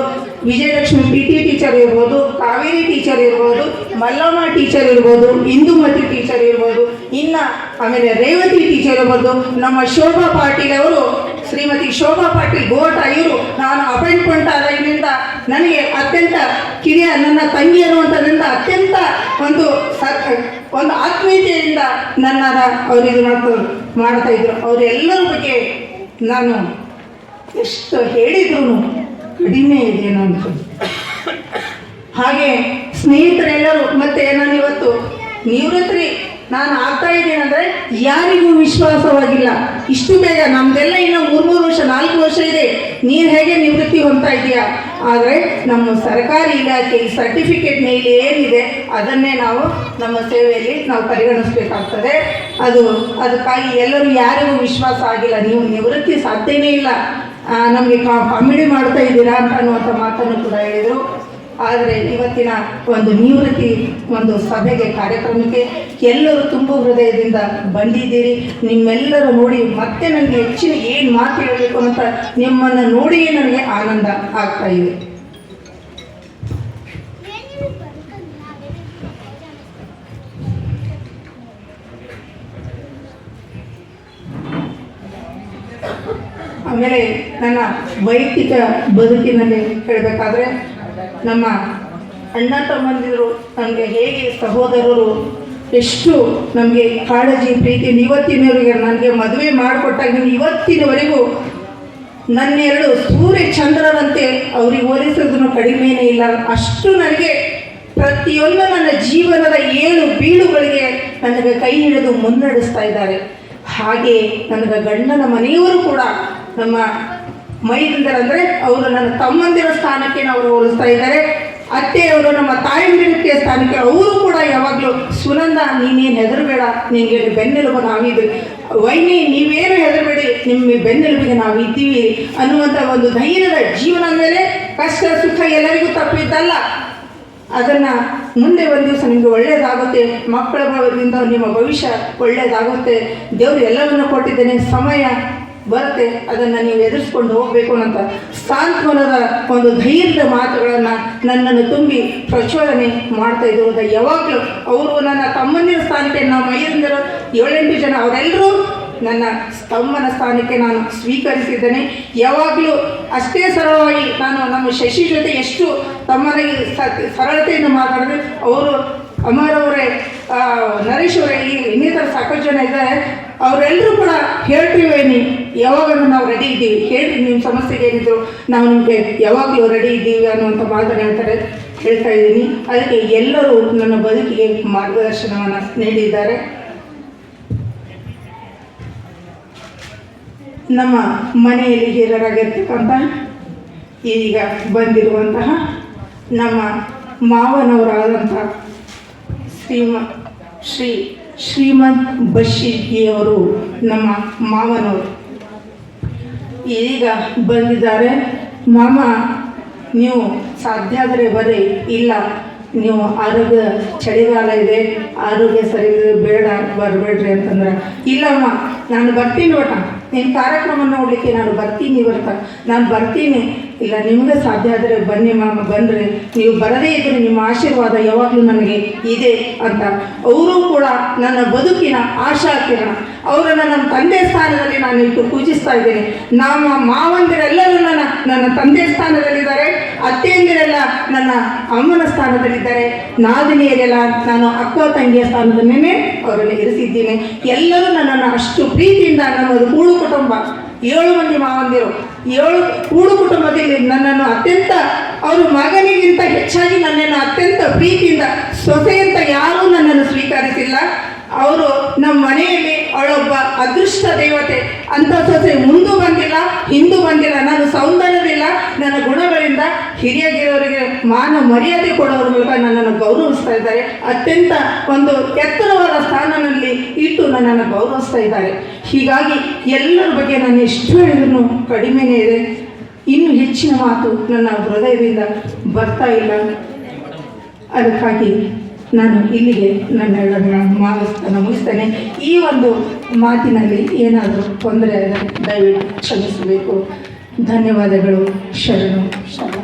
ವಿಜಯಲಕ್ಷ್ಮಿ PT ಟೀಚರ್ ಇರ್ಬೋದು, ಕಾವೇರಿ ಟೀಚರ್ ಇರ್ಬೋದು, ಮಲ್ಲಮ್ಮ ಟೀಚರ್ ಇರ್ಬೋದು, ಇಂದುಮತಿ ಟೀಚರ್ ಇರ್ಬೋದು, ಆಮೇಲೆ ರೇವತಿ ಟೀಚರ್ ಇರ್ಬೋದು, ನಮ್ಮ ಶೋಭಾ ಪಾಟೀಲ್ ಅವರು, ಶ್ರೀಮತಿ ಶೋಭಾ ಪಾಟೀಲ್ ಗೋಟ ಇವರು ನಾನು ಅಪಾಯಿಂಟ್ಮೆಂಟ್ ಆದಾಗಿನಿಂದ ನನಗೆ ಅತ್ಯಂತ ಕಿರಿಯ ನನ್ನ ತಂಗಿ ಅನ್ನುವಂಥದ್ರಿಂದ ಅತ್ಯಂತ ಒಂದು ಆತ್ಮೀಯತೆಯಿಂದ ನನ್ನನ್ನು ಅವರು ಇದು ಮಾಡ್ತಾ ಇದ್ರು. ಅವರೆಲ್ಲರ ಬಗ್ಗೆ ನಾನು ಎಷ್ಟು ಹೇಳಿದ್ರು ಕಡಿಮೆ ಇದೆಯೇನೋ ಅಂತ. ಹಾಗೆ ಸ್ನೇಹಿತರೆಲ್ಲರೂ, ಮತ್ತೆ ನಾನು ಇವತ್ತು ನಿವೃತ್ತಿ ನಾನು ಆಗ್ತಾ ಇದ್ದೇನೆಂದರೆ ಯಾರಿಗೂ ವಿಶ್ವಾಸವಾಗಿಲ್ಲ. ಇಷ್ಟು ಬೇಗ ನಮ್ಮದೆಲ್ಲ ಇನ್ನೂ 3 ವರ್ಷ 4 ವರ್ಷ ಇದೆ, ನೀನು ಹೇಗೆ ನಿವೃತ್ತಿ ಹೊಂದ್ತಾ ಇದೆಯಾ? ಆದರೆ ನಮ್ಮ ಸರ್ಕಾರಿ ಇಲಾಖೆ ಸರ್ಟಿಫಿಕೇಟ್ ಮೇಲೆ ಏನಿದೆ ಅದನ್ನೇ ನಾವು ನಮ್ಮ ಸೇವೆಯಲ್ಲಿ ನಾವು ಪರಿಗಣಿಸಬೇಕಾಗ್ತದೆ. ಅದಕ್ಕಾಗಿ ಎಲ್ಲರೂ ಯಾರಿಗೂ ವಿಶ್ವಾಸ ಆಗಿಲ್ಲ. ನೀವು ನಿವೃತ್ತಿ ಸಾಧ್ಯನೇ ಇಲ್ಲ, ನಮಗೆ ಕಾಮಿಡಿ ಮಾಡ್ತಾ ಇದ್ದೀರಾ ಅಂತ ಅನ್ನುವಂಥ ಮಾತನ್ನು ಕೂಡ ಹೇಳಿದರು. ಆದರೆ ಇವತ್ತಿನ ಒಂದು ನಿವೃತ್ತಿ ಒಂದು ಸಭೆಗೆ, ಕಾರ್ಯಕ್ರಮಕ್ಕೆ ಎಲ್ಲರೂ ತುಂಬ ಹೃದಯದಿಂದ ಬಂದಿದ್ದೀರಿ. ನಿಮ್ಮೆಲ್ಲರೂ ನೋಡಿ ಮತ್ತೆ ನನಗೆ ಹೆಚ್ಚಿನ ಏನು ಮಾತು ಹೇಳಬೇಕು ಅಂತ ನಿಮ್ಮನ್ನು ನೋಡಿಯೇ ನನಗೆ ಆನಂದ ಆಗ್ತಾ ಇದೆ. ಆಮೇಲೆ ನನ್ನ ವೈಯಕ್ತಿಕ ಬದುಕಿನಲ್ಲಿ ಹೇಳಬೇಕಾದ್ರೆ, ನಮ್ಮ ಅಣ್ಣ ತಮ್ಮಂದಿರು ನಮಗೆ ಹೇಗೆ ಸಹೋದರರು ಎಷ್ಟು ನಮಗೆ ಕಾಳಜಿ ಪ್ರೀತಿ, ಇವತ್ತಿನವರೆಗೆ ನನಗೆ ಮದುವೆ ಮಾಡಿಕೊಟ್ಟಾಗ ಇವತ್ತಿನವರೆಗೂ ನನ್ನೆರಡು ಸೂರ್ಯ ಚಂದ್ರರಂತೆ ಅವ್ರಿಗೆ ಹೋಲಿಸೋದನ್ನು ಕಡಿಮೆಯೇ ಇಲ್ಲ. ಅಷ್ಟು ನನಗೆ ಪ್ರತಿಯೊಂದು ನನ್ನ ಜೀವನದ 7 ಬೀಳುಗಳಿಗೆ ನನಗೆ ಕೈ ಹಿಡಿದು ಮುನ್ನಡೆಸ್ತಾ ಇದ್ದಾರೆ. ಹಾಗೆ ನನಗೆ ಗಂಡನ ಮನೆಯವರು ಕೂಡ ನಮ್ಮ ಮೈದಂದರಂದರೆ ಅವರು ನನ್ನ ತಮ್ಮಂದಿರ ಸ್ಥಾನಕ್ಕೆ ಅವರು ಹೋಲಿಸ್ತಾ ಇದ್ದಾರೆ. ಅತ್ತೆಯವರು ನಮ್ಮ ತಾಯಂದಿರ ಸ್ಥಾನಕ್ಕೆ ಅವರು ಕೂಡ ಯಾವಾಗಲೂ ಸುನಂದ ನೀನೇನು ಹೆದರಬೇಡ, ನಿನಗೆ ಬೆನ್ನೆಲುಬು ನಾವಿದ್ವಿ, ವೈನಿ ನೀವೇನು ಹೆದರಬೇಡಿ, ನಿಮ್ಮ ಬೆನ್ನೆಲುಬಿಗೆ ನಾವು ಇದ್ದೀವಿ ಅನ್ನುವಂಥ ಒಂದು ಧೈರ್ಯದ ಜೀವನ ಮೇಲೆ ಕಷ್ಟ ಸುಖ ಎಲ್ಲರಿಗೂ ತಪ್ಪಿದ್ದಲ್ಲ. ಅದನ್ನು ಮುಂದೆ ಒಂದು ದಿವಸ ನಿಮಗೆ ಒಳ್ಳೆಯದಾಗುತ್ತೆ, ಮಕ್ಕಳಿಂದ ನಿಮ್ಮ ಭವಿಷ್ಯ ಒಳ್ಳೆಯದಾಗುತ್ತೆ, ದೇವರು ಎಲ್ಲವನ್ನು ಕೊಟ್ಟಿದ್ದೇನೆ, ಸಮಯ ಬರುತ್ತೆ, ಅದನ್ನು ನೀವು ಎದುರಿಸ್ಕೊಂಡು ಹೋಗಬೇಕು ಅಂತ ಸಾಂತ್ವನದ ಒಂದು ಧೈರ್ಯದ ಮಾತುಗಳನ್ನು ನನ್ನನ್ನು ತುಂಬಿ ಪ್ರಚೋದನೆ ಮಾಡ್ತಾ ಇದ್ದರು. ಯಾವಾಗಲೂ ಅವರು ನನ್ನ ತಮ್ಮಂದಿರ ಸ್ಥಾನಕ್ಕೆ, ನಮ್ಮ ಮೈಯಂದಿರು 7-8 ಜನ ಅವರೆಲ್ಲರೂ ನನ್ನ ತಮ್ಮನ ಸ್ಥಾನಕ್ಕೆ ನಾನು ಸ್ವೀಕರಿಸಿದ್ದೇನೆ. ಯಾವಾಗಲೂ ಅಷ್ಟೇ ಸರಳವಾಗಿ ನಾನು ನಮ್ಮ ಶಶಿ ಜೊತೆ ಎಷ್ಟು ತಮ್ಮನಿಗೆ ಸರಳತೆಯಿಂದ ಮಾತಾಡಿದ್ರೆ, ಅವರು ಅಮರವರೇ, ನರೇಶ್ ಅವರೇ, ಈ ಇನ್ನಿತರ ಸಾಕಷ್ಟು ಜನ ಇದ್ದಾರೆ, ಅವರೆಲ್ಲರೂ ಕೂಡ ಹೇಳ್ತೀವಿ, ಯಾವಾಗಲೂ ನಾವು ರೆಡಿ ಇದ್ದೀವಿ, ಹೇಳ್ರಿ ನಿಮ್ಮ ಸಮಸ್ಯೆಗೆ ಏನಿದ್ರು ನಾವು ನಿಮಗೆ ಯಾವಾಗಲೂ ರೆಡಿ ಇದ್ದೀವಿ ಅನ್ನುವಂಥ ಮಾತನ್ನು ಹೇಳ್ತಾ ಇದ್ದೀನಿ. ಅದಕ್ಕೆ ಎಲ್ಲರೂ ನನ್ನ ಬದುಕಿಗೆ ಮಾರ್ಗದರ್ಶನವನ್ನು ನೀಡಿದ್ದಾರೆ. ನಮ್ಮ ಮನೆಯಲ್ಲಿ ಹಿರಿಯರಾಗಿರ್ತಕ್ಕಂಥ ಈಗ ಬಂದಿರುವಂತಹ ನಮ್ಮ ಮಾವನವರಾದಂಥ ಶ್ರೀಮಂತ್ ಬಶೀರ್ಜಿಯವರು ನಮ್ಮ ಮಾವನವರು ಈಗ ಬಂದಿದ್ದಾರೆ. ಮಾಮ, ನೀವು ಸಾಧ್ಯ ಆದರೆ ಬರ್ರಿ, ಇಲ್ಲ ನೀವು ಆರೋಗ್ಯ ಚಳಿಗಾಲ ಇದೆ, ಆರೋಗ್ಯ ಸರಿ ಬೇಡ ಬರಬೇಡ್ರಿ ಅಂತಂದ್ರೆ, ಇಲ್ಲಮ್ಮ ನಾನು ಬರ್ತೀನಿ ಒಟ್ಟ ನಿನ್ನ ಕಾರ್ಯಕ್ರಮ ನೋಡಲಿಕ್ಕೆ ನಾನು ಬರ್ತೀನಿ, ನಾನು ಬರ್ತೀನಿ, ಇಲ್ಲ ನಿಮಗೆ ಸಾಧ್ಯ ಆದರೆ ಬನ್ನಿ ಮಾಮ, ಬಂದರೆ ನೀವು ಬರದೇ ಇದ್ದರೆ ನಿಮ್ಮ ಆಶೀರ್ವಾದ ಯಾವಾಗಲೂ ನನಗೆ ಇದೆ ಅಂತ. ಅವರು ಕೂಡ ನನ್ನ ಬದುಕಿನ ಆಶಾ ಕಿರಣ. ಅವರನ್ನು ನನ್ನ ತಂದೆ ಸ್ಥಾನದಲ್ಲಿ ನಾನು ಇಟ್ಟು ಪೂಜಿಸ್ತಾ ಇದ್ದೇನೆ. ನಮ್ಮ ಮಾವಂದಿರೆಲ್ಲರೂ ನನ್ನ ತಂದೆ ಸ್ಥಾನದಲ್ಲಿದ್ದಾರೆ, ಅತ್ತೆಯಂದಿರೆಲ್ಲ ನನ್ನ ಅಮ್ಮನ ಸ್ಥಾನದಲ್ಲಿದ್ದಾರೆ, ನಾದಿನಿಯರೆಲ್ಲ ನಾನು ಅಕ್ಕ ತಂಗಿಯ ಸ್ಥಾನದಲ್ಲೇ ಅವರನ್ನು ಇರಿಸಿದ್ದೀನಿ. ಎಲ್ಲರೂ ನನ್ನನ್ನು ಅಷ್ಟು ಪ್ರೀತಿಯಿಂದ, ನಮ್ಮದು ಕೂಡು ಕುಟುಂಬ, 7 ಮಂದಿ ಮಾವಂದಿರು, 7 ಕೂಡು ಕುಟುಂಬದಲ್ಲಿ ನನ್ನನ್ನು ಅತ್ಯಂತ, ಅವರು ಮಗನಿಗಿಂತ ಹೆಚ್ಚಾಗಿ ನನ್ನನ್ನು ಅತ್ಯಂತ ಪ್ರೀತಿಯಿಂದ, ಸೊಸೆಯಂತ ಯಾರೂ ನನ್ನನ್ನು ಸ್ವೀಕರಿಸಿಲ್ಲ. ಅವರು ನಮ್ಮ ಮನೆಯಲ್ಲಿ ಅವಳೊಬ್ಬ ಅದೃಷ್ಟ ದೇವತೆ. ಅಂಥ ಸೊಸೆ ಮುಂದೂ ಬಂದಿಲ್ಲ, ಹಿಂದೂ ಬಂದಿಲ್ಲ. ನಾನು ಸೌಂದರ್ಯದಿಲ್ಲ, ನನ್ನ ಗುಣಗಳಿಂದ ಹಿರಿಯಗಿರೋರಿಗೆ ಮಾನ ಮರ್ಯಾದೆ ಕೊಡೋರ ಮೂಲಕ ನನ್ನನ್ನು ಗೌರವಿಸ್ತಾ ಇದ್ದಾರೆ. ಅತ್ಯಂತ ಒಂದು ಎತ್ತರವಾದ ಸ್ಥಾನದಲ್ಲಿ ಇಟ್ಟು ನನ್ನನ್ನು ಗೌರವಿಸ್ತಾ ಇದ್ದಾರೆ. ಹೀಗಾಗಿ ಎಲ್ಲರ ಬಗ್ಗೆ ನಾನು ಎಷ್ಟು ಹೇಳಿದ್ರು ಕಡಿಮೆನೇ ಇದೆ. ಇನ್ನೂ ಹೆಚ್ಚಿನ ಮಾತು ನನ್ನ ಹೃದಯದಿಂದ ಬರ್ತಾ ಇಲ್ಲ. ಅದಕ್ಕಾಗಿ ನಾನು ಇಲ್ಲಿಗೆ ನನ್ನ ಮುಗಿಸ್ತೇನೆ. ಈ ಒಂದು ಮಾತಿನಲ್ಲಿ ಏನಾದರೂ ತೊಂದರೆ ಆದರೆ ದಯವಿಟ್ಟು ಕ್ಷಮಿಸಬೇಕು. ಧನ್ಯವಾದಗಳು. ಶರಣು ಶರಣ.